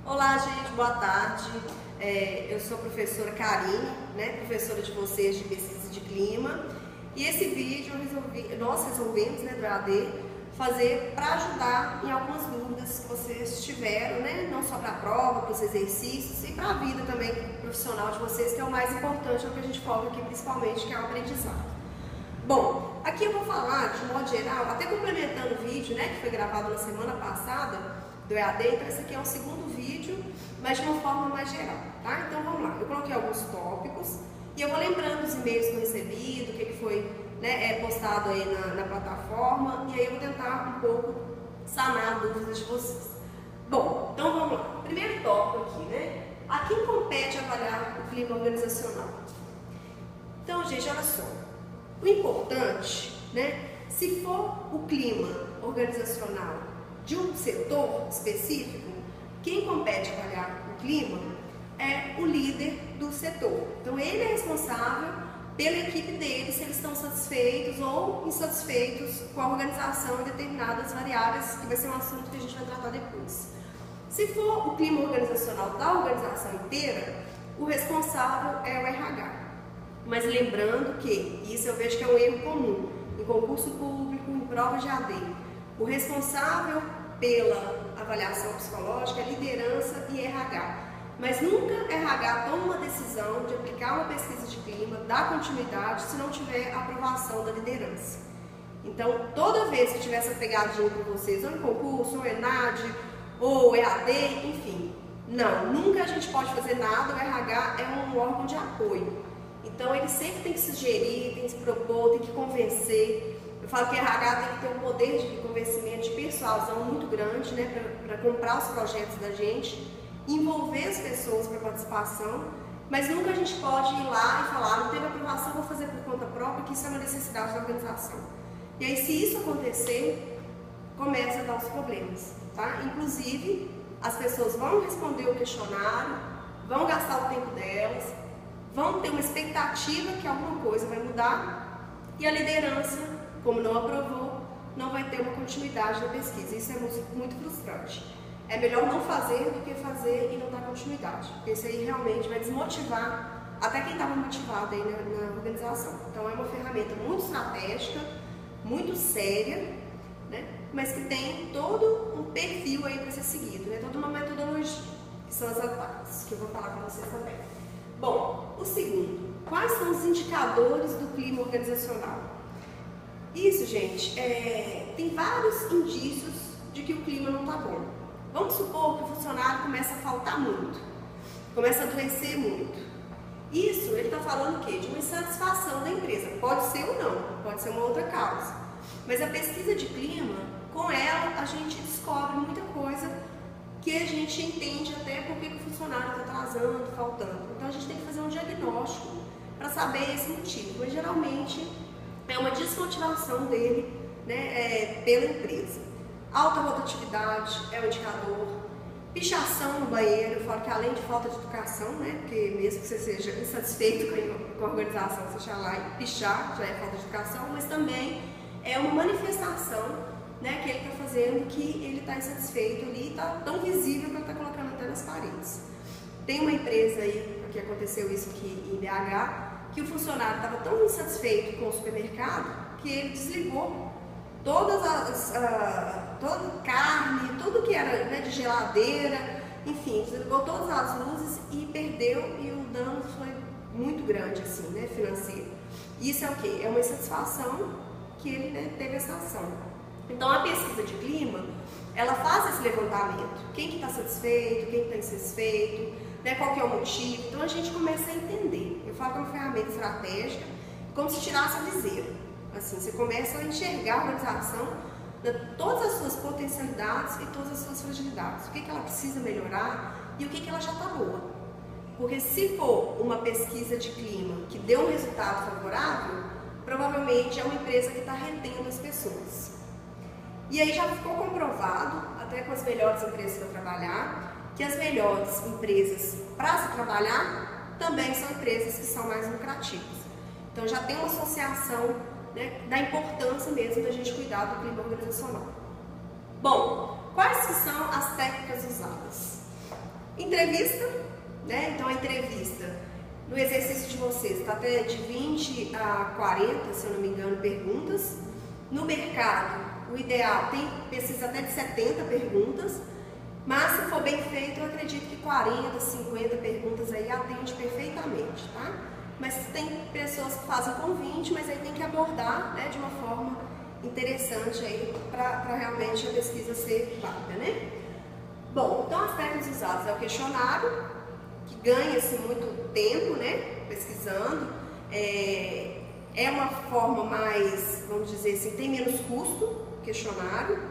Olá, gente, boa tarde. Eu sou a professora Karine, professora de vocês de pesquisa de clima. E esse vídeo nós resolvemos, do EAD, fazer para ajudar em algumas dúvidas que vocês tiveram, não só para a prova, para os exercícios e para a vida também profissional de vocês, que é o mais importante, é o que a gente foca aqui principalmente, que é o aprendizado. Bom, aqui eu vou falar de modo geral, até complementando o vídeo, que foi gravado na semana passada, do EAD, então esse aqui é o segundo vídeo, mas de uma forma mais geral, tá? Então vamos lá, eu coloquei alguns tópicos e eu vou lembrando os e-mails que eu recebi, do que foi postado aí na plataforma, e aí eu vou tentar um pouco sanar dúvidas de vocês. Bom, então vamos lá. Primeiro tópico aqui, a quem compete avaliar o clima organizacional? Então, gente, olha só, o importante, se for o clima organizacional de um setor específico, quem compete avaliar o clima é o líder do setor. Então, ele é responsável pela equipe dele, se eles estão satisfeitos ou insatisfeitos com a organização em determinadas variáveis, que vai ser um assunto que a gente vai tratar depois. Se for o clima organizacional da organização inteira, o responsável é o RH. Mas lembrando que, isso eu vejo que é um erro comum, em concurso público, em prova de AD, o responsável pela avaliação psicológica é liderança e RH. Mas nunca RH toma uma decisão de aplicar uma pesquisa de clima, dar continuidade, se não tiver aprovação da liderança. Então, toda vez que tiver essa pegadinha com vocês, ou em concurso, ou ENAD, ou EAD, enfim, nunca a gente pode fazer nada, o RH é um órgão de apoio. Então, ele sempre tem que sugerir, tem que se propor, tem que convencer. Eu falo que o RH tem que ter um poder de convencimento, de persuasão muito grande, para comprar os projetos da gente, envolver as pessoas para participação, mas nunca a gente pode ir lá e falar, não teve aprovação, vou fazer por conta própria, que isso é uma necessidade da organização. E aí, se isso acontecer, começa a dar os problemas, tá? Inclusive, as pessoas vão responder o questionário, vão gastar o tempo delas, vão ter uma expectativa que alguma coisa vai mudar, e a liderança, como não aprovou, não vai ter uma continuidade na pesquisa. Isso é muito frustrante. É melhor não fazer do que fazer e não dar continuidade, porque isso aí realmente vai desmotivar até quem estava motivado aí na organização. Então é uma ferramenta muito estratégica, muito séria, mas que tem todo um perfil aí para ser seguido, toda uma metodologia, que são as etapas, que eu vou falar para vocês também. Bom, o segundo, quais são os indicadores do clima organizacional? Isso, gente, tem vários indícios de que o clima não está bom. Vamos supor que o funcionário começa a faltar muito, começa a adoecer muito. Isso, ele está falando o quê? De uma insatisfação da empresa. Pode ser ou não, pode ser uma outra causa. Mas a pesquisa de clima, com ela, a gente descobre muita coisa que a gente entende até por que o funcionário está atrasando, faltando. Então a gente tem que fazer um diagnóstico para saber esse motivo. Mas geralmente é uma desmotivação dele pela empresa. Alta rotatividade é um indicador. Pichação no banheiro, eu falo que além de falta de educação, porque mesmo que você seja insatisfeito com a organização, você chegar lá e pichar, já é falta de educação, mas também é uma manifestação que ele está fazendo, que ele está insatisfeito ali, está tão visível que ele está colocando até nas paredes. Tem uma empresa aí, que aconteceu isso aqui em BH, que o funcionário estava tão insatisfeito com o supermercado que ele desligou toda carne, tudo que era de geladeira, enfim, desligou todas as luzes e perdeu, e o dano foi muito grande, assim, financeiro. Isso é o quê? É uma insatisfação que ele teve essa ação. Então, a pesquisa de clima, ela faz esse levantamento. Quem que está satisfeito, quem está insatisfeito, qual que é o motivo. Então, a gente começa a entender. Eu falo que é uma ferramenta estratégica, como se tirasse a viseira. Assim, você começa a enxergar a organização, todas as suas potencialidades e todas as suas fragilidades. O que ela precisa melhorar e o que ela já está boa. Porque se for uma pesquisa de clima que deu um resultado favorável, provavelmente é uma empresa que está retendo as pessoas. E aí já ficou comprovado, até com as melhores empresas para trabalhar, que as melhores empresas para se trabalhar também são empresas que são mais lucrativas. Então já tem uma associação da importância mesmo da gente cuidar do clima organizacional. Bom, quais que são as técnicas usadas? Entrevista, né? Então a entrevista, no exercício de vocês, está até de 20 a 40, se eu não me engano, perguntas. No mercado, o ideal tem pesquisa até de 70 perguntas, mas se for bem feito, eu acredito que 40, 50 perguntas aí atende perfeitamente, tá? Mas tem pessoas que fazem com 20, mas aí tem que abordar, né, de uma forma interessante aí para realmente a pesquisa ser válida, né? Bom, então as técnicas usadas é o questionário, que ganha-se muito tempo, né, pesquisando, é uma forma mais, vamos dizer assim, tem menos custo, questionário,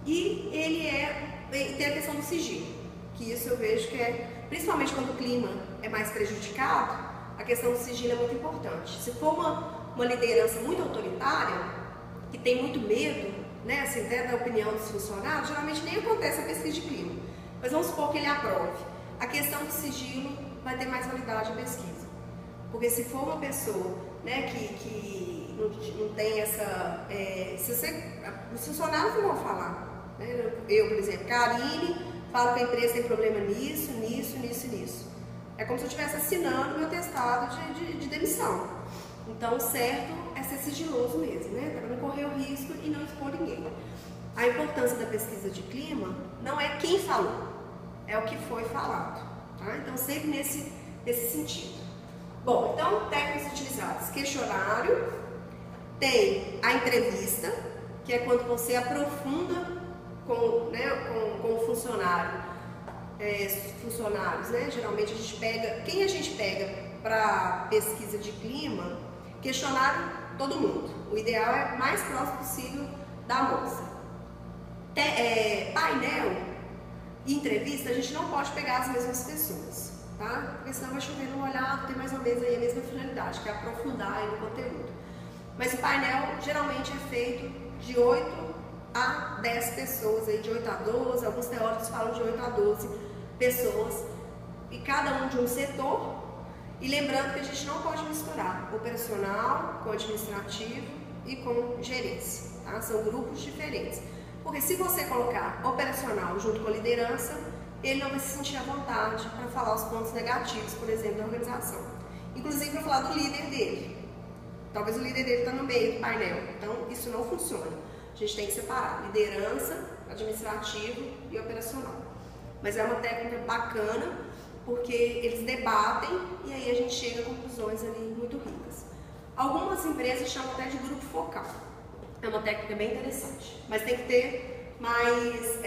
e ele tem a questão do sigilo, que isso eu vejo que principalmente quando o clima é mais prejudicado, a questão do sigilo é muito importante. Se for uma liderança muito autoritária, que tem muito medo, né, assim, até da opinião dos funcionários, geralmente nem acontece a pesquisa de clima, mas vamos supor que ele aprove. A questão do sigilo vai ter mais validade a pesquisa, porque se for uma pessoa, né, que não tem essa, os funcionários não vão falar, né? Eu, por exemplo, Karine, falo que a empresa tem problema nisso, nisso, nisso e nisso. É como se eu estivesse assinando meu atestado de demissão. Então, o certo é ser sigiloso mesmo, né? Para não correr o risco e não expor ninguém. A importância da pesquisa de clima não é quem falou, é o que foi falado, tá? Então, sempre nesse sentido. Bom, então, técnicas utilizadas: questionário, tem a entrevista, que é quando você aprofunda com o funcionário, funcionários, né? Geralmente a gente pega, quem a gente pega para pesquisa de clima, questionário todo mundo. O ideal é mais próximo possível da amostra. Painel e entrevista, a gente não pode pegar as mesmas pessoas, tá? Porque senão vai chover no molhado, tem mais ou menos aí a mesma finalidade, que é aprofundar aí no conteúdo. Mas o painel geralmente é feito de 8 a 10 pessoas, aí de 8 a 12, alguns teóricos falam de 8 a 12 pessoas, e cada um de um setor, e lembrando que a gente não pode misturar operacional com administrativo e com gerência, tá? São grupos diferentes, porque se você colocar operacional junto com a liderança, ele não vai se sentir à vontade para falar os pontos negativos, por exemplo, da organização, inclusive para falar do líder dele. Talvez o líder dele está no meio do painel, então isso não funciona. A gente tem que separar liderança, administrativo e operacional. Mas é uma técnica bacana, porque eles debatem e aí a gente chega a conclusões ali muito ricas. Algumas empresas chamam até de grupo focal. É uma técnica bem interessante, mas tem que ter mais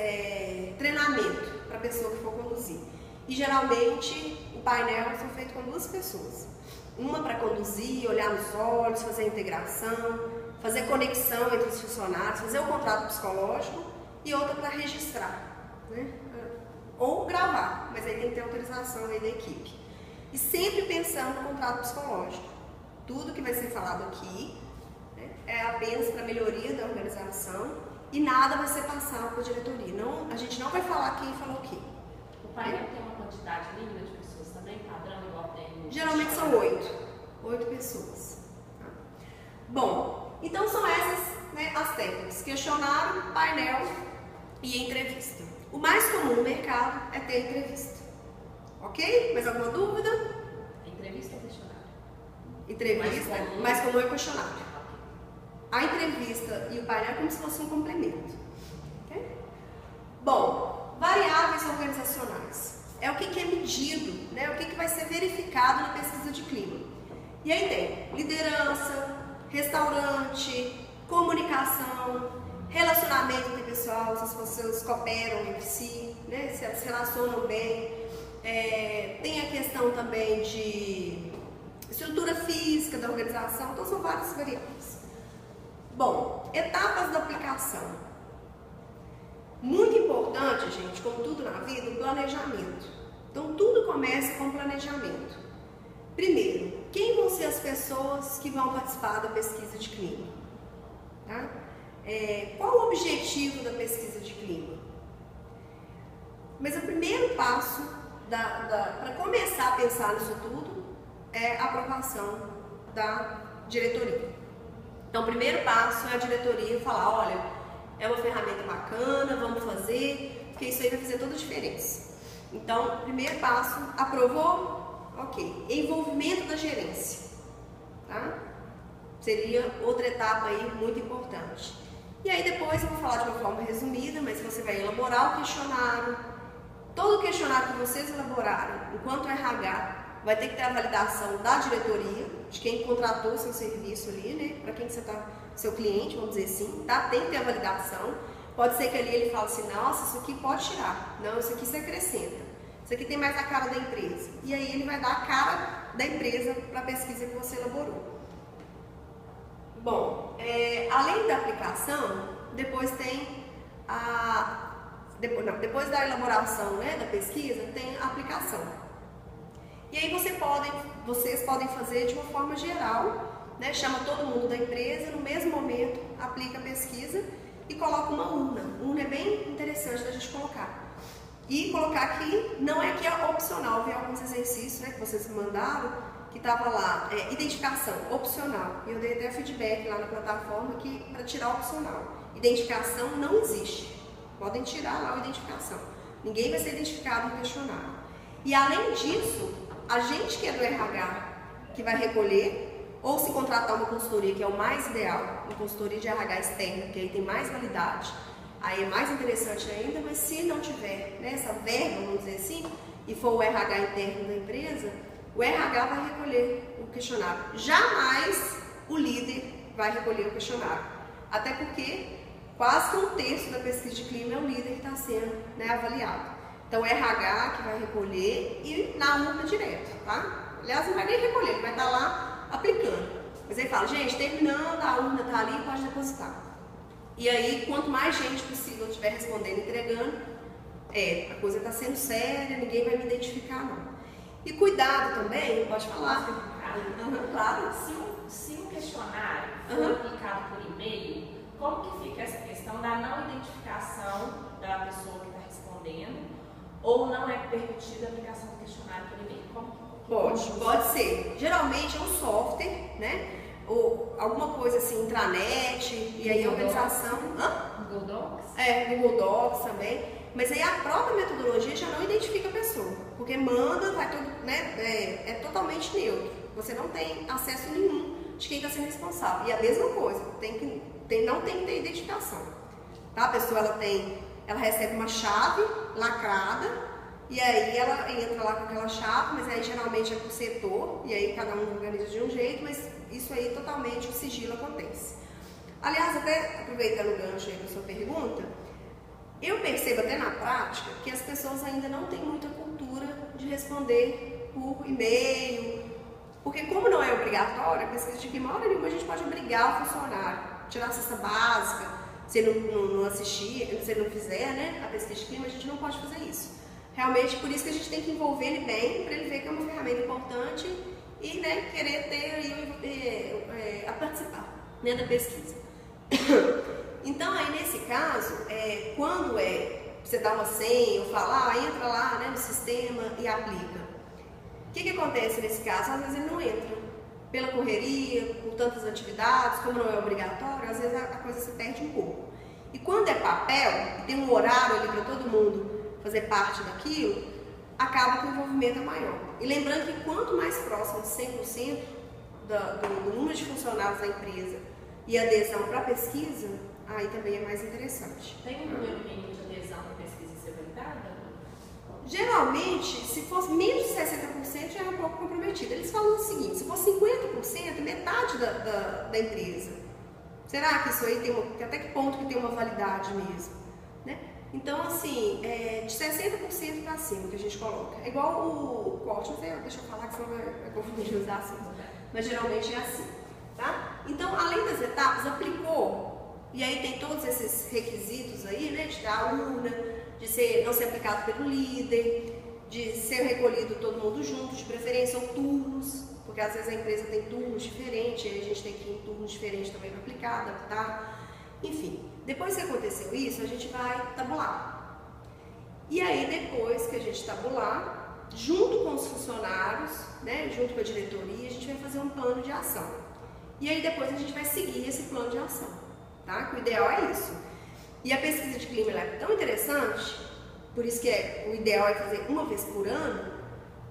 treinamento para a pessoa que for conduzir. E geralmente o painel é feito com 2 pessoas. Uma para conduzir, olhar nos olhos, fazer a integração, fazer conexão entre os funcionários, fazer o contrato psicológico, e outra para registrar, né? Ou gravar, mas aí tem que ter autorização aí da equipe. E sempre pensando no contrato psicológico. Tudo que vai ser falado aqui, né, é apenas para melhoria da organização e nada vai ser passado para a diretoria. Não, a gente não vai falar quem falou o quê. O painel tem uma quantidade mínima de pessoas também, padrão, igual tem? Geralmente são 8 pessoas. Tá? Bom, então são essas, né, as técnicas: questionário, painel e entrevista. O mais comum no mercado é ter entrevista. Ok? Mais alguma dúvida? Entrevista ou questionário? Entrevista, mais comum é questionário. A entrevista e o painel é como se fosse um complemento. Okay? Bom, variáveis organizacionais. É o que é medido, né? O que vai ser verificado na pesquisa de clima. E aí tem liderança, restaurante, comunicação, relacionamento interpessoal, se as pessoas cooperam entre si, né? Se relacionam bem. Tem a questão também de estrutura física da organização, então são várias variáveis. Bom, etapas da aplicação. Muito importante, gente, como tudo na vida, o planejamento. Então, tudo começa com planejamento. Primeiro, quem vão ser as pessoas que vão participar da pesquisa de clima? Tá? Qual o objetivo da pesquisa de clima? Mas o primeiro passo para começar a pensar nisso tudo é a aprovação da diretoria. Então, o primeiro passo é a diretoria falar: olha, é uma ferramenta bacana, vamos fazer, porque isso aí vai fazer toda a diferença. Então, primeiro passo, aprovou? Ok. Envolvimento da gerência, tá? Seria outra etapa aí muito importante. E aí depois eu vou falar de uma forma resumida, mas você vai elaborar o questionário. Todo o questionário que vocês elaborarem, enquanto RH, vai ter que ter a validação da diretoria, de quem contratou o seu serviço ali, né? Para quem que você está, seu cliente, vamos dizer assim, tá? Tem que ter a validação. Pode ser que ali ele fale assim, nossa, isso aqui pode tirar. Não, isso aqui você acrescenta. Isso aqui tem mais a cara da empresa. E aí ele vai dar a cara da empresa para a pesquisa que você elaborou. Bom, além da aplicação, depois tem depois da elaboração, né, da pesquisa, tem a aplicação. E aí vocês podem fazer de uma forma geral, né, chama todo mundo da empresa, no mesmo momento aplica a pesquisa e coloca uma urna. Urna é bem interessante da gente colocar. E colocar aqui, não é que é opcional, vi alguns exercícios, né, que vocês mandaram, que estava lá, identificação, opcional. E eu dei até feedback lá na plataforma que para tirar opcional. Identificação não existe. Podem tirar lá a identificação. Ninguém vai ser identificado no questionário. E além disso, a gente que é do RH, que vai recolher, ou se contratar uma consultoria, que é o mais ideal, uma consultoria de RH externa, que aí tem mais validade, aí é mais interessante ainda, mas se não tiver, né, essa verba, vamos dizer assim, e for o RH interno da empresa, o RH vai recolher o questionário. Jamais o líder vai recolher o questionário. Até porque quase que 1/3 da pesquisa de clima é o líder que está sendo, né, avaliado. Então o RH que vai recolher e na urna direto, tá? Aliás, não vai nem recolher, ele vai estar lá aplicando. Mas aí fala, gente, terminando, a urna está ali, pode depositar. E aí, quanto mais gente possível estiver respondendo e entregando, a coisa está sendo séria, ninguém vai me identificar não. E cuidado também, pode falar. Claro. Se um questionário for aplicado por e-mail, como que fica essa questão da não identificação da pessoa que está respondendo ou não é permitida a aplicação do questionário por e-mail? Pode ser. Geralmente é um software, né? Ou alguma coisa assim, intranet, e aí a organização... Google Docs? Google Docs também. Mas aí a própria metodologia já não identifica a pessoa, porque manda, vai tudo, né, é totalmente neutro. Você não tem acesso nenhum de quem está sendo responsável. E a mesma coisa, não tem que ter identificação. Tá? A pessoa ela recebe uma chave lacrada e aí ela entra lá com aquela chave, mas aí geralmente é por setor, e aí cada um organiza de um jeito, mas isso aí totalmente o sigilo acontece. Aliás, até aproveitando o gancho aí da sua pergunta, eu percebo até na prática que as pessoas ainda não têm muita cultura de responder por e-mail, porque como não é obrigatório, a pesquisa de clima, hora nenhuma a gente pode obrigar o funcionário a tirar a cesta básica, se ele não assistir, se ele não fizer, né, a pesquisa de clima, a gente não pode fazer isso. Realmente, por isso que a gente tem que envolver ele bem, para ele ver que é uma ferramenta importante e, né, querer ter aí, a participar, né, da pesquisa. Então, aí nesse caso, quando você dá uma senha ou fala, entra lá, né, no sistema e aplica. O que acontece nesse caso? Às vezes ele não entra. Pela correria, por tantas atividades, como não é obrigatório, às vezes a coisa se perde um pouco. E quando é papel, e tem um horário ali para todo mundo fazer parte daquilo, acaba que o envolvimento é maior. E lembrando que quanto mais próximo de 100% do número de funcionários da empresa e adesão para a pesquisa, aí também é mais interessante. Tem um número mínimo de adesão para a pesquisa ser validada? Geralmente, se fosse menos de 60%, já é um pouco comprometido. Eles falam o seguinte, se for 50%, metade da empresa. Será que isso aí tem até que ponto que tem uma validade mesmo? Né? Então, assim, de 60% para cima que a gente coloca. É igual o corte, não sei, deixa eu falar que senão vai confundir os assuntos. Mas geralmente é assim. Tá? Então, além das etapas, aplicou, e aí tem todos esses requisitos aí, né, de dar urna, de não ser aplicado pelo líder, de ser recolhido todo mundo junto, de preferência ou turnos, porque às vezes a empresa tem turnos diferentes, e a gente tem que ir em turnos diferentes também para aplicar, adaptar, enfim. Depois que aconteceu isso, a gente vai tabular. E aí, depois que a gente tabular, junto com os funcionários, né, junto com a diretoria, a gente vai fazer um plano de ação. E aí depois a gente vai seguir esse plano de ação, tá? Que o ideal é isso. E a pesquisa de clima ela é tão interessante Por isso que o ideal é fazer uma vez por ano,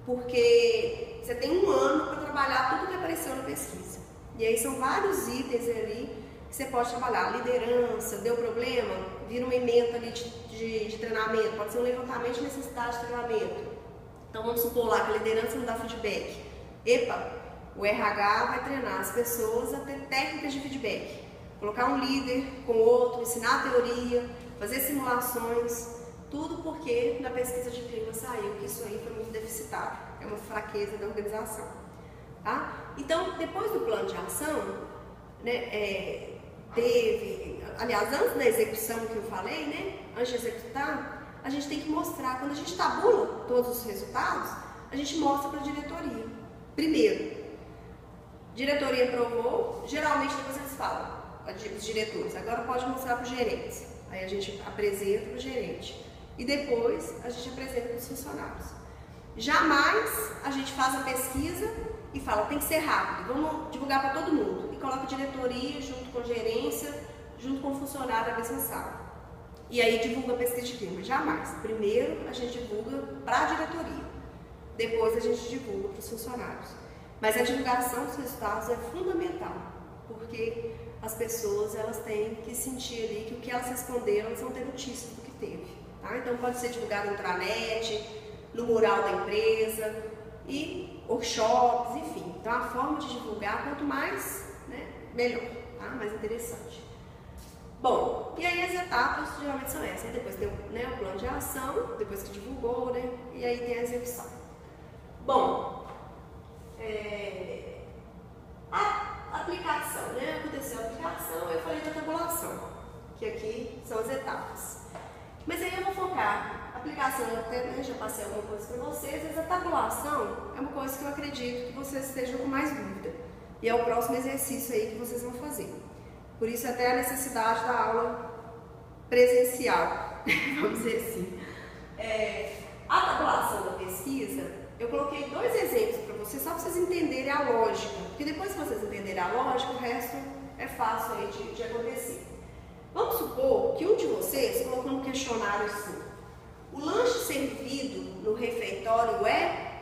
porque você tem um ano para trabalhar tudo que apareceu na pesquisa. E aí são vários itens ali que você pode trabalhar. Liderança, deu problema, vira uma ementa ali de treinamento, pode ser um levantamento de necessidade de treinamento. Então vamos supor lá que a liderança não dá feedback. Epa, o RH vai treinar as pessoas a ter técnicas de feedback. Colocar um líder com outro, ensinar a teoria, fazer simulações, tudo porque na pesquisa de clima saiu que isso aí foi muito deficitário, é uma fraqueza da organização. Tá? Então, depois do plano de ação, né, aliás, antes da execução que eu falei, né, antes de executar, a gente tem que mostrar, quando a gente tabula todos os resultados, a gente mostra para a diretoria. Primeiro, diretoria aprovou, geralmente depois eles falam, os diretores, agora pode mostrar para os gerentes. Aí a gente apresenta para o gerente e depois a gente apresenta para os funcionários. Jamais a gente faz a pesquisa e fala, tem que ser rápido, vamos divulgar para todo mundo. E coloca a diretoria junto com a gerência, junto com o funcionário da mesma sala. E aí divulga a pesquisa de clima. Jamais. Primeiro a gente divulga para a diretoria, depois a gente divulga para os funcionários. Mas a divulgação dos resultados é fundamental, porque as pessoas elas têm que sentir ali que o que elas responderam, elas vão ter notícia do que teve. Tá? Então pode ser divulgado no intranet, no mural da empresa, e workshops, enfim. Então a forma de divulgar, quanto mais, né, melhor, tá? Mais interessante. Bom, e aí as etapas geralmente são essas. Aí depois tem o plano de ação, depois que divulgou, né? E aí tem a execução. Bom, a aplicação, né? Aconteceu a aplicação, eu falei da tabulação, que aqui são as etapas. Mas aí eu vou focar, a aplicação, eu até já passei alguma coisa para vocês, mas a tabulação é uma coisa que eu acredito que vocês estejam com mais dúvida. E é o próximo exercício aí que vocês vão fazer. Por isso até a necessidade da aula presencial, vamos dizer assim. A tabulação da pesquisa, eu coloquei 2 exemplos para vocês, só para vocês entenderem a lógica. Porque depois que vocês entenderem a lógica, o resto é fácil aí de acontecer. Vamos supor que um de vocês colocou um questionário assim: o lanche servido no refeitório é...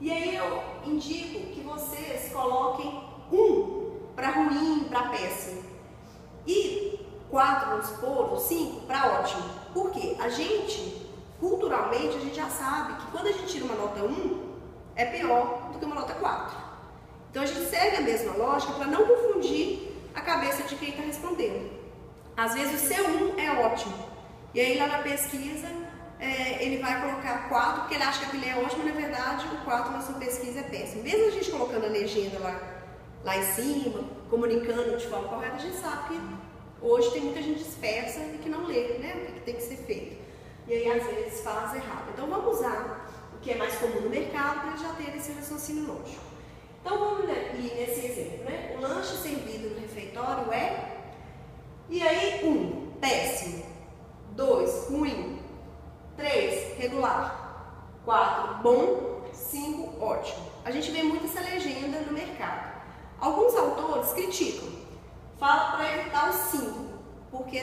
E aí eu indico que vocês coloquem 1 para ruim, para péssimo. E 4, vamos supor, ou 5 para ótimo. Por quê? A gente, culturalmente, a gente já sabe que quando a gente tira uma nota 1, é pior do que uma nota 4. Então a gente segue a mesma lógica para não confundir a cabeça de quem está respondendo. Às vezes o seu 1 é ótimo. E aí lá na pesquisa, ele vai colocar 4, porque ele acha que aquilo é ótimo, mas na verdade o 4 na sua pesquisa é péssimo. Mesmo a gente colocando a legenda lá em cima, comunicando de forma correta, a gente sabe que hoje tem muita gente dispersa e que não lê, né, o que tem que ser feito. E aí às vezes faz errado. Então vamos usar o que é mais comum no mercado para já ter esse raciocínio lógico. Então vamos ler nesse exemplo, né? O lanche servido no refeitório é... E aí 1, péssimo. 2, ruim. 3, regular. 4, bom. 5, ótimo. A gente vê muito essa legenda no mercado. Alguns autores criticam, falam para evitar o 5, porque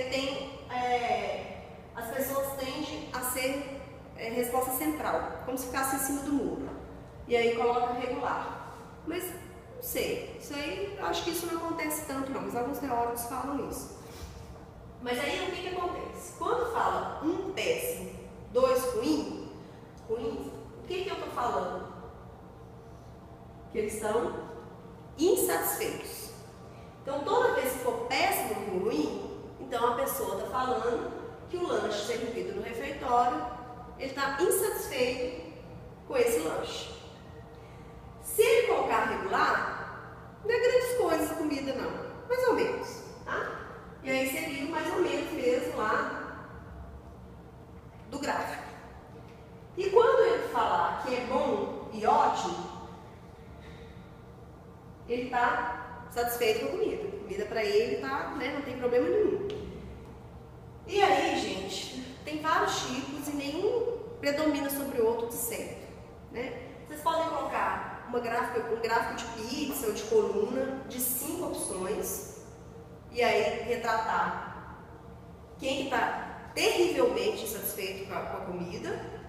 as pessoas tendem a ser resposta central, como se ficasse em cima do muro. E aí coloca regular. Mas não sei, isso aí, eu acho que isso não acontece tanto não, mas alguns teóricos falam isso. Mas aí o que acontece? Quando fala 1 péssimo, 2 ruins, o que eu estou falando? Que eles estão insatisfeitos. Então toda vez que for péssimo ou ruim, então a pessoa está falando que o lanche servido no refeitório, ele está insatisfeito com esse lanche. Se ele colocar regular, não é grandes coisas a comida não, mais ou menos, tá? E aí seria mais ou menos mesmo lá do gráfico. E quando ele falar que é bom e ótimo, ele está satisfeito com a comida. A comida para ele tá, né, não tem problema nenhum. E aí, gente, tem vários tipos e nenhum predomina sobre o outro de certo, né? Vocês podem colocar um gráfico de pizza ou de coluna de 5 opções e aí retratar quem está terrivelmente insatisfeito com a comida,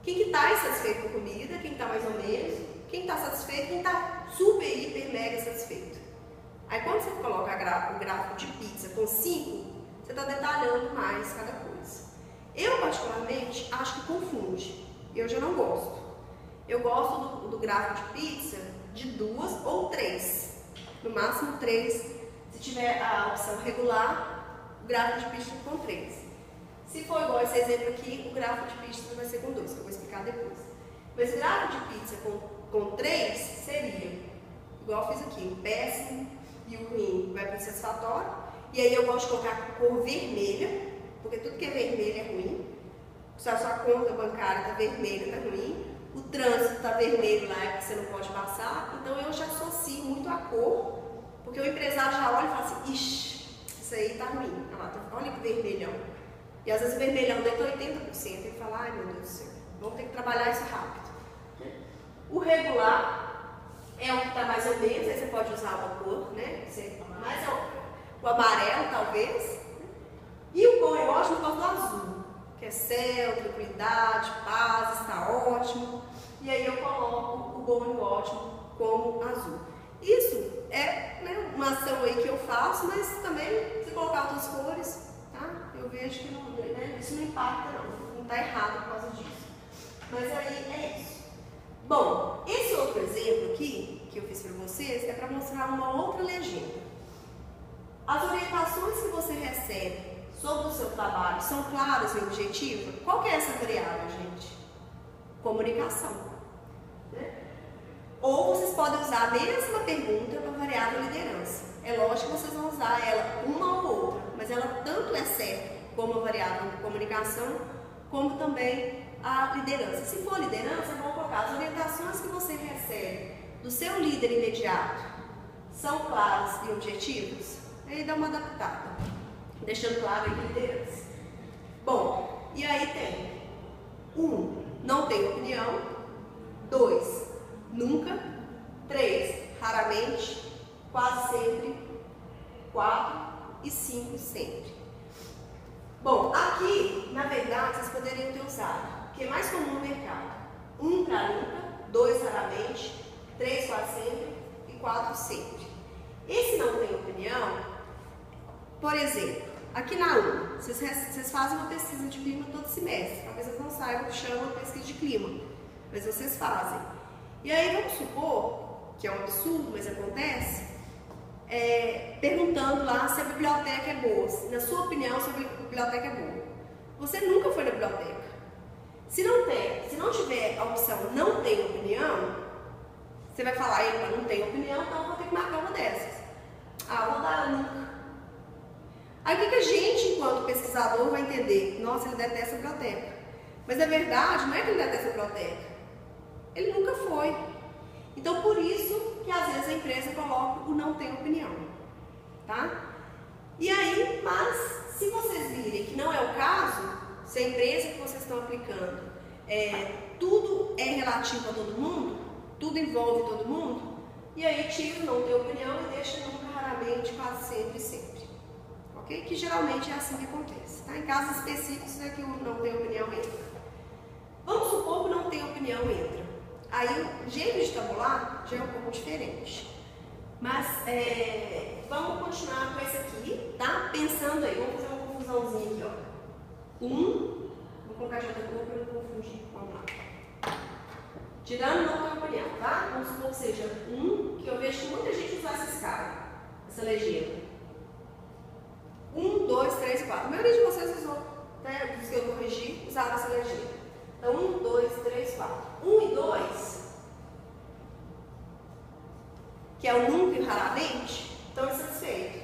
quem que está insatisfeito com a comida, quem está mais ou menos, quem está satisfeito, quem está super, hiper, mega satisfeito. Aí quando você coloca o gráfico de pizza com 5, você está detalhando mais cada coisa. Eu particularmente acho que confunde, eu já não gosto. Eu gosto do gráfico de pizza de 2 ou 3, no máximo 3. Se tiver a opção regular, o gráfico de pizza com 3. Se for igual esse exemplo aqui, o gráfico de pizza vai ser com 2, que eu vou explicar depois. Mas o gráfico de pizza com 3 seria, igual eu fiz aqui, o péssimo e o ruim vai para o insatisfatório. E aí eu gosto de colocar cor vermelha, porque tudo que é vermelho é ruim. Se a sua conta bancária está vermelha, está ruim. O trânsito está vermelho lá, é porque você não pode passar. Então eu já associo muito a cor, porque o empresário já olha e fala assim, ixi, isso aí está ruim. Olha que vermelhão. E às vezes o vermelhão deita 80%. Ele fala, ai meu Deus do céu, vamos ter que trabalhar isso rápido. O regular é o que está mais ou menos, aí você pode usar uma cor, né? Mais o amarelo talvez. E o bom e ótimo por causa do azul, que é céu, tranquilidade, paz, está ótimo. E aí eu coloco o bom e o ótimo como azul. Isso é, né, uma ação aí que eu faço, mas também se colocar outras cores, tá? Eu vejo que não, né, isso não impacta não está errado por causa disso. Mas aí é isso. Bom, esse outro exemplo aqui, que eu fiz para vocês, é para mostrar uma outra legenda. As orientações que você recebe sobre o seu trabalho são claras e objetivas? Qual que é essa variável, gente? Comunicação. Né? Ou vocês podem usar a mesma pergunta para a variável liderança. É lógico que vocês vão usar ela uma ou outra, mas ela tanto é certa como a variável de comunicação, como também a liderança. Se for liderança, vamos colocar as orientações que você recebe do seu líder imediato são claras e objetivas? Aí dá uma adaptada, deixando claro a liderança. Bom, e aí tem 1, não tem opinião. 2, nunca. 3, raramente. Quase sempre. 4 e 5, sempre. Bom, aqui, na verdade, vocês poderiam ter usado o que é mais comum no mercado. 1 para nunca, 2 raramente, 3 quase sempre e 4 sempre. Esse não tem opinião. Por exemplo, aqui na UNA, vocês fazem uma pesquisa de clima todo semestre. Talvez vocês não saibam o que chama pesquisa de clima, mas vocês fazem. E aí vamos supor, que é um absurdo, mas acontece, perguntando lá se a biblioteca é boa. Na sua opinião, se a biblioteca é boa. Você nunca foi na biblioteca. Se não tiver a opção não tem opinião, você vai falar, epa, não tem opinião, então eu vou ter que marcar uma dessas. Ah, vou dar nunca. Aí o que a gente, enquanto pesquisador, vai entender? Nossa, ele detesta a biblioteca. Mas na verdade, não é que ele detesta a biblioteca. Ele nunca foi. Então, por isso que às vezes a empresa coloca o não tem opinião. Tá? E aí, mas se vocês virem que não é o caso, se a empresa que vocês estão aplicando, tudo é relativo a todo mundo, tudo envolve todo mundo, e aí tira o não tem opinião e deixa nunca, raramente, quase sempre, sempre. Okay? Que geralmente é assim que acontece. Tá? Em casos específicos é que o não tem opinião entra. Vamos supor que o não tem opinião entra. Aí o jeito de tabular já é um pouco diferente. Mas vamos continuar com esse aqui, tá? Pensando aí, vamos fazer uma confusãozinha aqui, ó. Vou colocar de outra cor para não confundir. Vamos lá. Tirando não tem opinião, tá? Vamos supor que seja que eu vejo que muita gente usa essa escala, essa legenda. 1, 2, 3, 4. A maioria de vocês usou, né, dos que eu corrigi, usaram essa legenda. Então, 1, 2, 3, 4. 1 e 2, que é o nunca e raramente, estão insatisfeitos.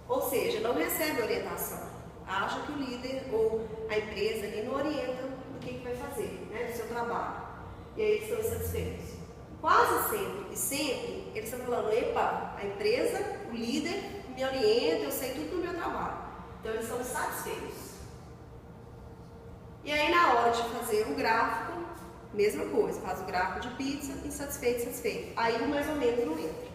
Ou seja, não recebe orientação. Acha que o líder ou a empresa ali não orienta do que vai fazer, né, do seu trabalho. E aí eles estão insatisfeitos. Quase sempre e sempre, eles estão falando, epa, a empresa, o líder, me orienta, eu sei tudo do meu trabalho. Então eles estão satisfeitos. E aí na hora de fazer o gráfico, mesma coisa, faz o gráfico de pizza, insatisfeito, satisfeito. Aí o mais ou menos não entra.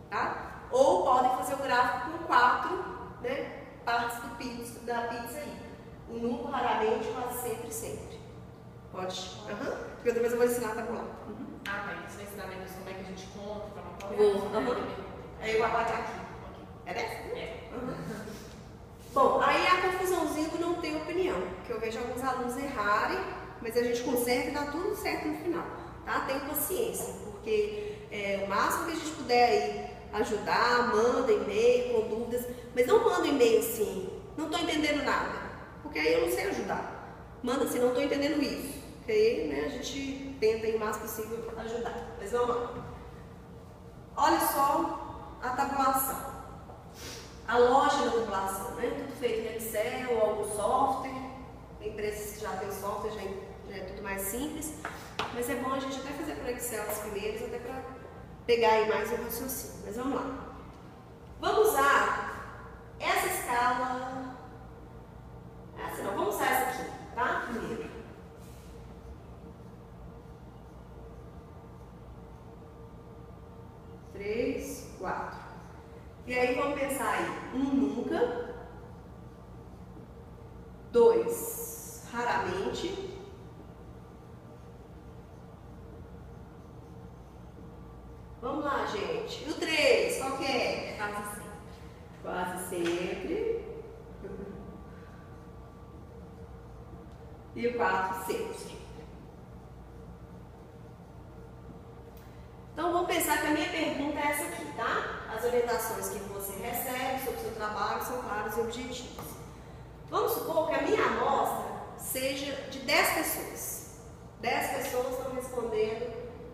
Tá? Ou podem fazer o gráfico com 4, né, partes da pizza aí. o nunca, raramente, quase sempre, sempre. Pode? Porque depois eu vou ensinar a tabular. Ah, tá. Você vai ensinar depois como é que a gente conta, para Vou. Aí eu vou apagar aqui. É dessa? É. Bom, aí a confusãozinha do não ter opinião, que eu vejo alguns alunos errarem, mas a gente conserta e dá tudo certo no final, tá? Tenha paciência, porque o máximo que a gente puder aí ajudar, manda e-mail com dúvidas, mas não manda e-mail assim, não estou entendendo nada, porque aí eu não sei ajudar. Manda assim, não estou entendendo isso, porque aí, né, a gente tenta aí o máximo possível ajudar. Mas vamos lá. Olha só a tabulação. A lógica da tabulação, né? Tudo feito em Excel ou algum software. Tem empresas que já tem software, já é tudo mais simples. Mas é bom a gente até fazer por Excel os primeiros, até para pegar aí mais o raciocínio. Mas vamos lá. Vamos usar essa escala. Essa não, vamos usar essa aqui, tá? Primeiro. Três, 4. E aí vamos pensar aí, 1 nunca, 2 raramente, vamos lá, gente, e o 3, qual que é? Quase sempre. Quase sempre. E o 4 sempre. Então vamos pensar que a minha pergunta é essa aqui, tá? As orientações que você recebe sobre o seu trabalho são claras e objetivas. Vamos supor que a minha amostra seja de 10 pessoas. 10 pessoas estão respondendo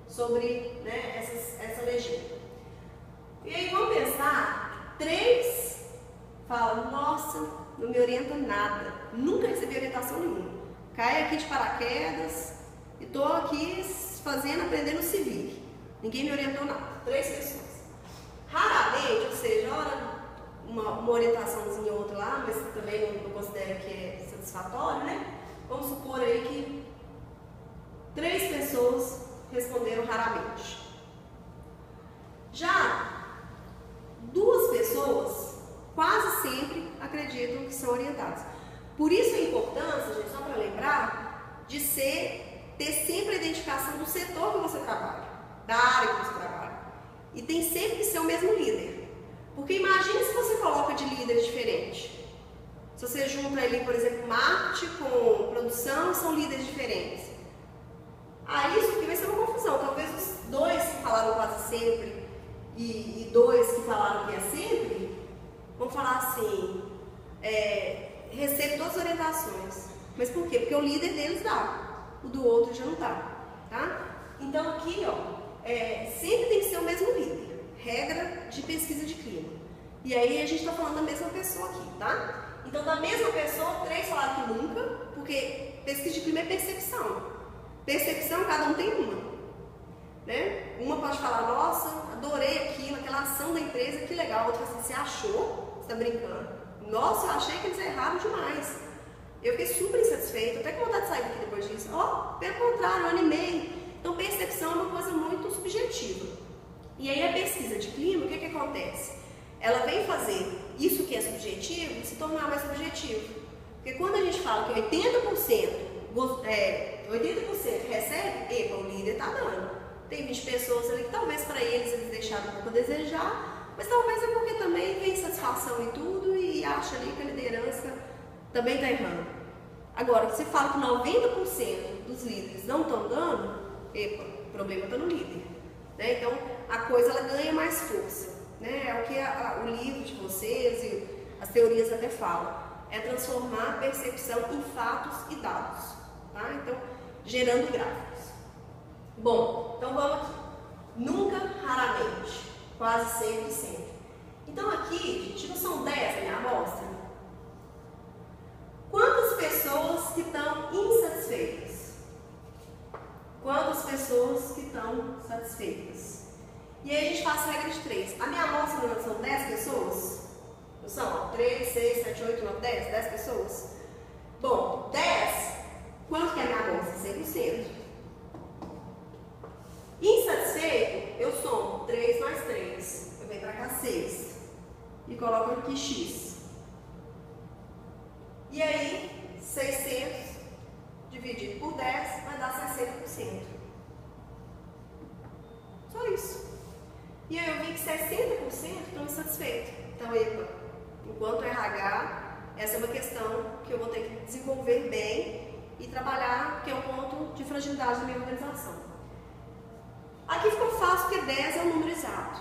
sobre, né, essa legenda. E aí vamos pensar, 3 falam, nossa, não me orienta nada, nunca recebi orientação nenhuma. Caí aqui de paraquedas e estou aqui aprendendo civil. Ninguém me orientou nada. 3 pessoas. Raramente, ou seja, uma orientaçãozinha ou outra lá, mas também não considero que é satisfatório, né? Vamos supor aí que 3 pessoas responderam raramente. Já 2 pessoas quase sempre acreditam que são orientadas. Por isso a importância, gente, só para lembrar, de ter sempre a identificação do setor que você trabalha, da área que você trabalha. E tem sempre que ser o mesmo líder. Porque imagine se você coloca de líderes diferentes. Se você junta ali, por exemplo, marketing com produção, são líderes diferentes. Aí isso aqui vai ser uma confusão. Talvez os 2 que falaram quase sempre e 2 que falaram que é sempre, vão falar assim, recebe todas as orientações. Mas por quê? Porque o líder deles dá, o do outro já não dá, tá? Então aqui, ó, sempre tem que ser o mesmo líder. Regra de pesquisa de clima. E aí a gente está falando da mesma pessoa aqui, tá? Então da mesma pessoa, 3 falaram que nunca, porque pesquisa de clima é percepção. Percepção, cada um tem uma, né? Uma pode falar, nossa, adorei aquilo, aquela ação da empresa, que legal. A outra fala assim, você achou? Você está brincando? Nossa, eu achei que eles erraram demais. Eu fiquei super insatisfeita, até com vontade de sair daqui depois disso. Pelo contrário, eu animei. Então, percepção é uma coisa muito subjetiva. E aí, a pesquisa de clima, o que acontece? Ela vem fazer isso que é subjetivo se tornar mais objetivo. Porque quando a gente fala que 80% recebe, o líder está dando. Tem 20 pessoas ali que talvez para eles deixaram um pouco a desejar, mas talvez é porque também tem satisfação em tudo e acha ali que a liderança também está errando. Agora, se você fala que 90% dos líderes não estão dando, o problema está no líder, né? Então a coisa ela ganha mais força, né? É o que o livro de vocês e as teorias até falam, é transformar a percepção em fatos e dados, tá? Então gerando gráficos. Bom, então vamos aqui. Nunca, raramente, quase sempre, sempre. Então aqui, gente, não são 10 a minha amostra? Quantas pessoas que estão insatisfeitas? Quantas pessoas que estão satisfeitas? E aí a gente faz a regra de 3. A minha amostra não são 10 pessoas? Não são? 3, 6, 7, 8, 9, 10? 10 pessoas? Bom, 10, quanto que é a minha amostra? 100%. Insatisfeito, eu somo 3 mais 3. Eu venho para cá 6. E coloco aqui X. E aí, 600 dividido por 10 vai dar 60%. Só isso. E aí eu vi que 60% estão insatisfeitos. Então, epa, enquanto RH, essa é uma questão que eu vou ter que desenvolver bem e trabalhar, porque é um ponto de fragilidade da minha organização. Aqui ficou fácil porque 10 é o número exato.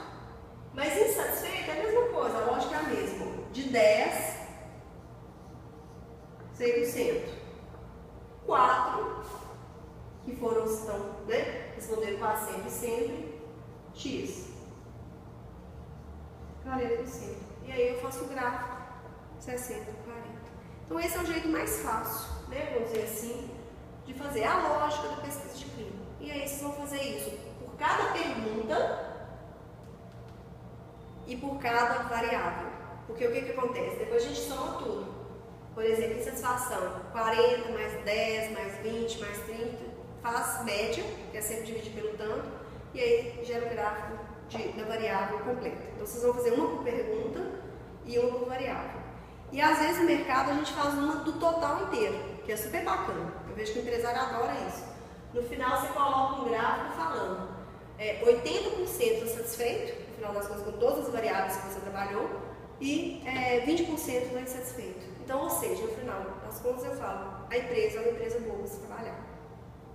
Mas insatisfeito é a mesma coisa, a lógica é a mesma. De 10, 100%. 4, que foram os que estão, né? Responderam quase sempre, X. 40%. E aí eu faço o gráfico, 60, 40. Então esse é o jeito mais fácil, né? Vamos dizer assim, de fazer a lógica da pesquisa de clima. E aí vocês vão fazer isso por cada pergunta e por cada variável. Porque o que acontece? Depois a gente soma tudo. Por exemplo, insatisfação, 40 mais 10, mais 20, mais 30, faz média, que é sempre dividir pelo tanto, e aí gera o gráfico da variável completa. Então vocês vão fazer uma por pergunta e uma por variável. E às vezes no mercado a gente faz uma do total inteiro, que é super bacana. Eu vejo que o empresário adora isso. No final você coloca um gráfico falando 80% satisfeito, no final das contas com todas as variáveis que você trabalhou, e 20% não insatisfeito. Então, ou seja, no final das contas eu falo, a empresa é uma empresa boa para se trabalhar.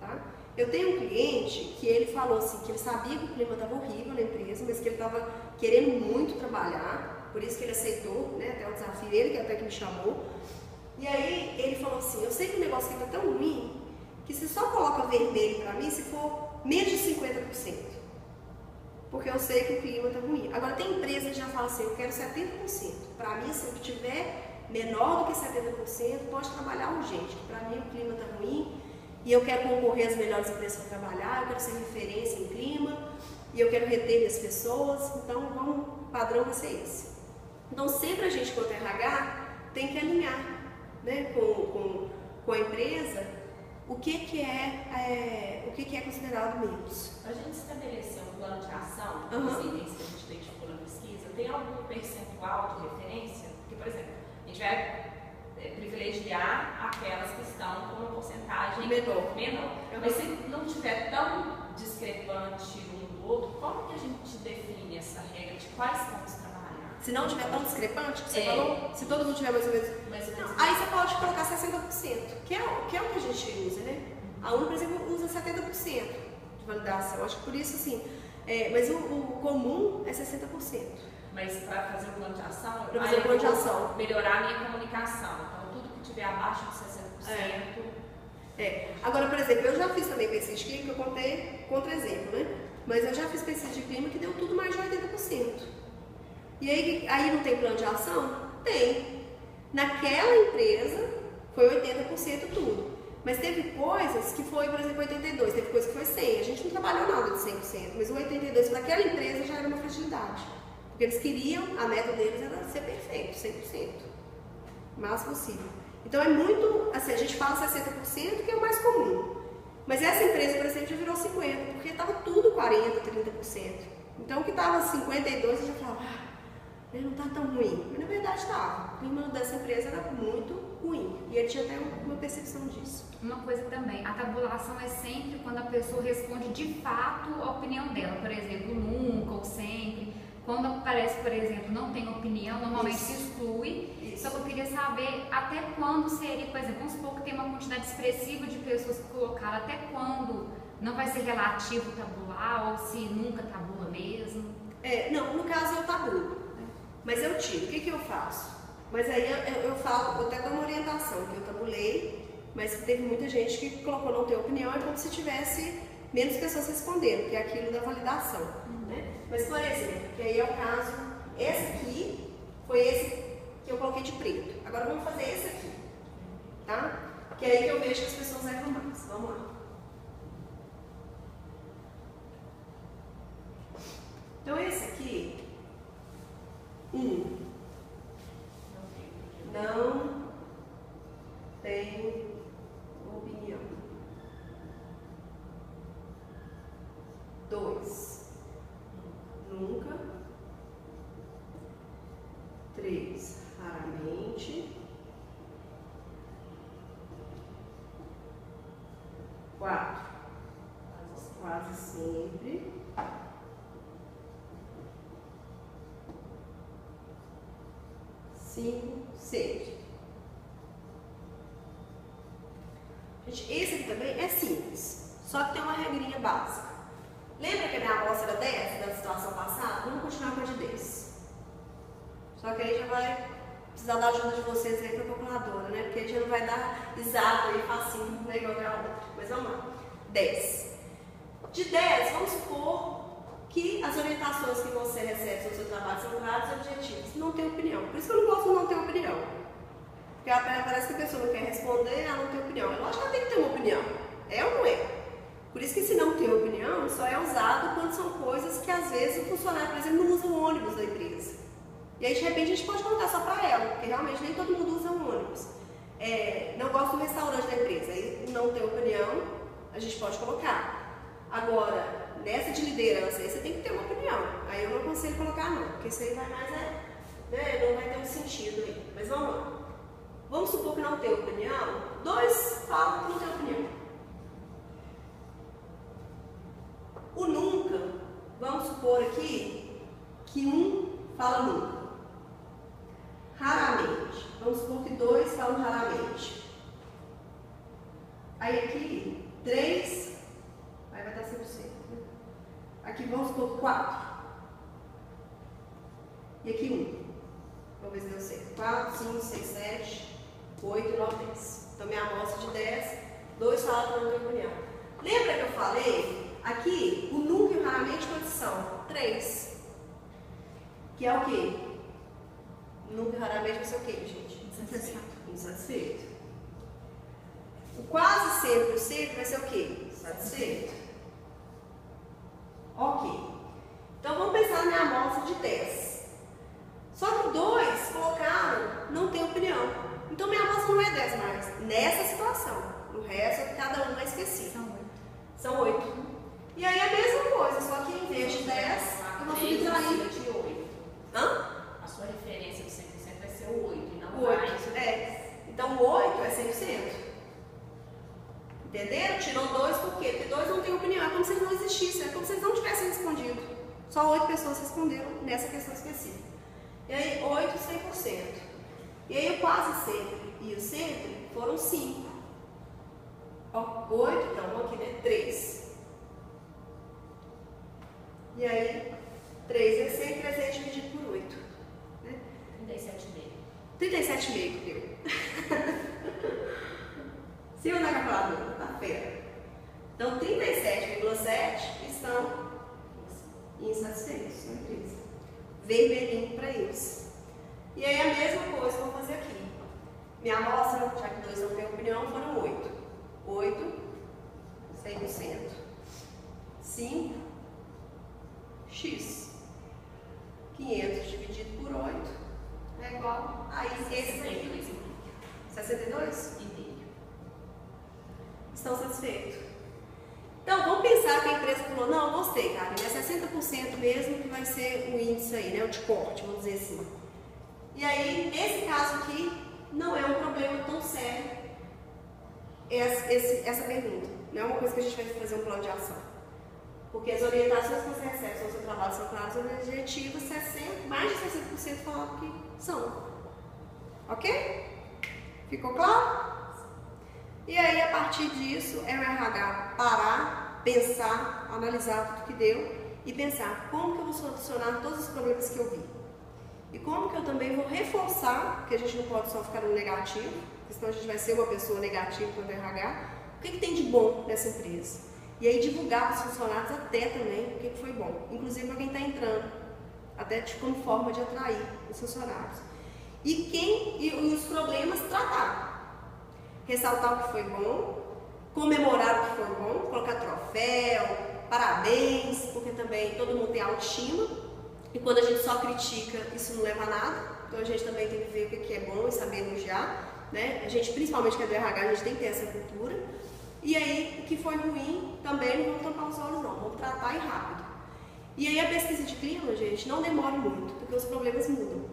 Tá? Eu tenho um cliente que ele falou assim, que ele sabia que o clima estava horrível na empresa, mas que ele estava querendo muito trabalhar, por isso que ele aceitou, né, até o desafio, ele que até que me chamou. E aí ele falou assim, eu sei que o negócio aqui está tão ruim, que você só coloca vermelho para mim se for menos de 50%. Porque eu sei que o clima está ruim. Agora tem empresa que já fala assim, eu quero 70%. Para mim, se eu tiver menor do que 70%, pode trabalhar urgente. Para mim o clima está ruim e eu quero concorrer às melhores empresas para trabalhar, eu quero ser referência em clima e eu quero reter minhas pessoas, então o padrão vai ser esse. Então sempre a gente, quanto RH, tem que alinhar, né, com a empresa o que é considerado menos. A gente estabeleceu um plano de ação, as itens que a gente identificou na pesquisa, tem algum percentual de referência? Porque, por exemplo, a gente vai privilegiar aquelas que estão com uma porcentagem menor. Mas se não tiver tão discrepante um do outro, como que a gente define essa regra de quais pontos trabalhar? Se não tiver tão discrepante, que você falou, se todo mundo tiver mais ou menos. Aí você pode colocar 60%, que é o que a gente usa, né? A UNA, por exemplo, usa 70% de validação. Acho que por isso, assim. Mas o comum é 60%. Mas para fazer o plano de ação, para fazer o plano de ação, melhorar a minha comunicação. Então, tudo que tiver abaixo de 60%. Agora, por exemplo, eu já fiz também pesquisa de clima, que eu contei contra-exemplo, né? Mas eu já fiz pesquisa de clima que deu tudo mais de 80%. E aí não tem plano de ação? Tem. Naquela empresa foi 80% tudo. Mas teve coisas que foi, por exemplo, 82%, teve coisa que foi 100%. A gente não trabalhou nada de 100%, mas o 82% para aquela empresa já era uma fragilidade. Porque eles queriam, a meta deles era ser perfeito, 100%. O máximo possível. Então é muito, assim, a gente fala 60%, que é o mais comum. Mas essa empresa, por exemplo, já virou 50%, porque estava tudo 40%, 30%. Então o que estava 52%, eu já falava, não está tão ruim. Mas na verdade estava. O clima dessa empresa era muito ruim. E ele tinha até uma percepção disso. Uma coisa também, a tabulação é sempre quando a pessoa responde de fato a opinião dela. Por exemplo, nunca ou sempre. Quando aparece, por exemplo, não tem opinião, normalmente se exclui. Só que eu queria saber até quando seria, por exemplo, vamos supor que tem uma quantidade expressiva de pessoas que colocaram, até quando não vai ser relativo tabular ou se nunca tabula mesmo? Não, no caso eu tabulo, mas eu tiro. O que eu faço? Mas aí eu falo, eu até dou uma orientação, que eu tabulei, mas teve muita gente que colocou não ter opinião, é como se tivesse menos pessoas respondendo, que é aquilo da validação. Né? Mas, por exemplo, que aí é o caso, esse aqui foi esse que eu coloquei de preto. Agora vamos fazer esse aqui, tá? Que é aí que eu vejo que as pessoas erram mais. Vamos lá. Então esse aqui, não tem opinião. 2, nunca. 3, raramente. quase sempre. Sempre. Gente, esse aqui também é simples, só que tem uma regrinha básica. Lembra que a minha amostra era 10 da situação passada? Vamos continuar com a de 10. Só que aí já vai precisar da ajuda de vocês aí para a calculadora, né? Porque aí já não vai dar exato aí, facinho, né? Igual a outra. Mas vamos lá. 10. De 10, vamos supor que as orientações que você recebe sobre o seu trabalho são claras e objetivos. Não tem opinião. Por isso que eu não posso não ter opinião. Porque parece que a pessoa não quer responder, ela não tem opinião. É lógico que ela tem que ter uma opinião. É ou não é? Por isso que se não tem opinião, só é usado quando são coisas que às vezes o funcionário, por exemplo, não usa o ônibus da empresa. E aí de repente a gente pode contar só para ela, porque realmente nem todo mundo usa o ônibus. Não gosta do restaurante da empresa, aí não tem opinião, a gente pode colocar. Agora, nessa de liderança aí você tem que ter uma opinião. Aí eu não aconselho colocar não, porque isso aí vai mais, não vai ter um sentido aí. Mas vamos lá. Vamos supor que não tem opinião, 2 falam que não tem opinião. O nunca, vamos supor aqui que 1 fala nunca. Raramente, vamos supor que 2 falam raramente. Aí aqui, 3, aí vai dar 100%. Né? Aqui vamos supor 4. E aqui 1. Vamos ver se deu certo. 4, 5, 6, 7, 8, 9, 10. Então minha amostra de 10, 2 falaram que não tem opinião. Lembra que eu falei? Aqui, o nunca e o raramente quantos são? 3. Que é o quê? Nunca e raramente vai ser o quê, gente? Insatisfeito. O quase sempre e o sempre vai ser o quê? Satisfeito. Ok. Então vamos pensar na minha amostra de 10. Só que 2 colocaram não tem opinião. Então minha amostra não é 10 mais. Nessa situação. O resto, cada um é específico. São 8. E aí a mesma coisa, só que em vez de 10, eu vou subtrair de 8. Hã? A sua referência do 100% vai ser o 8 e não o 8. mais. Então o 8 é 100%. Entenderam? Tirou 2 por quê? Porque 2 não tem opinião, é como se eles não existissem, é como se eles não tivessem respondido. Só 8 pessoas responderam nessa questão específica. E aí 8, 100%. E aí o quase sempre e o sempre foram 5. 8, então vamos aqui, né? 3. E aí, 3 é 100, 300 dividido por 8. Né? 37,5. 37,5 deu. Se eu na calculadora, tá fera. Então, 37,7 estão insatisfeitos na empresa. Vermelhinho para eles. E aí, a mesma coisa que eu vou fazer aqui. Minha amostra, já que 2 não tem opinião, foram 8. 8, 100%. 5, x. 500 dividido por 8 é igual a esse aqui. 62? Inteiro. Estão satisfeitos? Então, vamos pensar que a empresa falou, não, gostei, Karine, é 60% mesmo que vai ser o índice aí, né, o de corte, vamos dizer assim. E aí, nesse caso aqui, não é um problema tão sério essa pergunta. Não é uma coisa que a gente vai fazer um plano de ação. Porque as orientações que você recebe sobre o seu trabalho são claras e objetivas, mais de 60% falaram que são. Ok? Ficou claro? E aí, a partir disso, é o RH parar, pensar, analisar tudo que deu e pensar como que eu vou solucionar todos os problemas que eu vi. E como que eu também vou reforçar, porque a gente não pode só ficar no negativo, porque senão a gente vai ser uma pessoa negativa quanto RH, o que tem de bom nessa empresa. E aí divulgar para os funcionários até também o que foi bom, inclusive para quem está entrando, até como forma de atrair os funcionários. E os problemas tratar. Ressaltar o que foi bom, comemorar o que foi bom, colocar troféu, parabéns, porque também todo mundo tem autoestima. E quando a gente só critica, isso não leva a nada. Então a gente também tem que ver o que é bom e saber elogiar. Né? A gente, principalmente que é do RH, a gente tem que ter essa cultura. E aí, o que foi ruim, também não vamos tampar os olhos não, vamos tratar e rápido. E aí a pesquisa de clima, gente, não demora muito, porque os problemas mudam.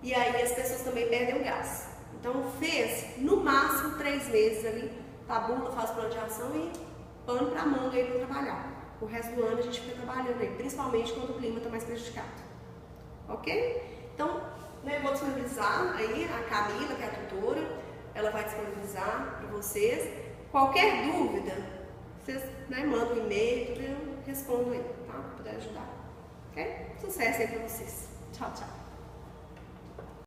E aí as pessoas também perdem o gás. Então fez, no máximo, 3 meses ali, tabula, faz plano de ação e pano para manga aí para trabalhar. O resto do ano a gente fica trabalhando aí, principalmente quando o clima está mais prejudicado. Ok? Então, né, vou disponibilizar aí a Camila, que é a tutora, ela vai disponibilizar para vocês. Qualquer dúvida, vocês, né, mandam um e-mail, tudo, eu respondo aí, tá? Para poder ajudar. Ok? Sucesso aí para vocês. Tchau, tchau.